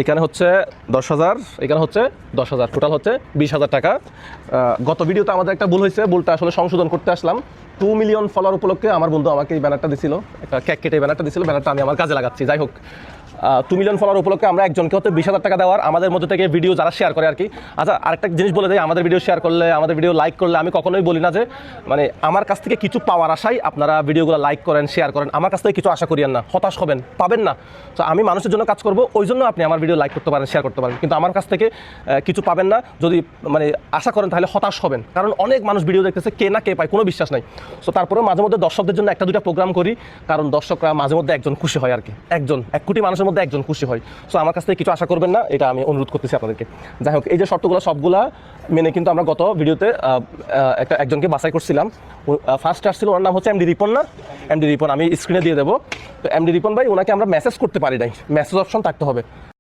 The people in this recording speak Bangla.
এখানে হচ্ছে 10,000, এখানে হচ্ছে 10,000, টোটাল হচ্ছে 20,000 টাকা। গত ভিডিওতে আমাদের একটা ভুল হয়েছে, ভুলটা আসলে সংশোধন করতে আসলাম। 2 মিলিয়ন ফলোয়ার উপলক্ষে আমার বন্ধু আমাকে এই ব্যানারটা দিছিল, একটা কেক কেটে ব্যানারটা দিছিল, ব্যানারটা আমি আমার কাজে লাগাচ্ছি। যাই হোক, 2 মিলিয়ন ফলোয়ার উপলক্ষে আমরা একজনকে হচ্ছে 20,000 টাকা দেওয়ার, আমাদের মধ্যে থেকে ভিডিও যারা শেয়ার করে আর কি। আচ্ছা, আরেকটা জিনিস বলে দেয়, আমাদের ভিডিও শেয়ার করলে, আমাদের ভিডিও লাইক করলে আমি কখনোই বলি না যে মানে আমার কাছ থেকে কিছু পাওয়ার আশায় আপনারা ভিডিওগুলো লাইক করেন, শেয়ার করেন। আমার কাছ থেকে কিছু আশা করিয়েন না, হতাশ হবেন, পাবেন না। তো আমি মানুষের জন্য কাজ করব, ওই জন্য আপনি আমার ভিডিও লাইক করতে পারেন, শেয়ার করতে পারেন, কিন্তু আমার কাছ থেকে কিছু পাবেন না। যদি মানে আশা করেন তাহলে হতাশ হবেন, কারণ অনেক মানুষ ভিডিও দেখতেছে, কে না কে পায় কোনো বিশ্বাস নাই। সো তারপরেও মাঝে মধ্যে দর্শকদের জন্য একটা দুটা প্রোগ্রাম করি, কারণ দর্শকরা মাঝে মধ্যে একজন খুশি হয় আর কি, একজন 1 কোটি মানুষের মধ্যে একজন খুশি হয়। সো আমার কাছ থেকে কিছু আশা করবেন না, এটা আমি অনুরোধ করতেছি আপনাদেরকে। যাই হোক, এই যে শর্তগুলো সবগুলা মেনে কিন্তু আমরা গত ভিডিওতে একজনকে বাছাই করছিলাম। ফার্স্ট আসছিল, ওনার নাম হচ্ছে এমডি রিপন। না, এমডি রিপন আমি স্ক্রিনে দিয়ে দেবো। তো এমডি রিপন ভাই, ওনাকে আমরা মেসেজ করতে পারি নাই, মেসেজ অপশন থাকতে হবে।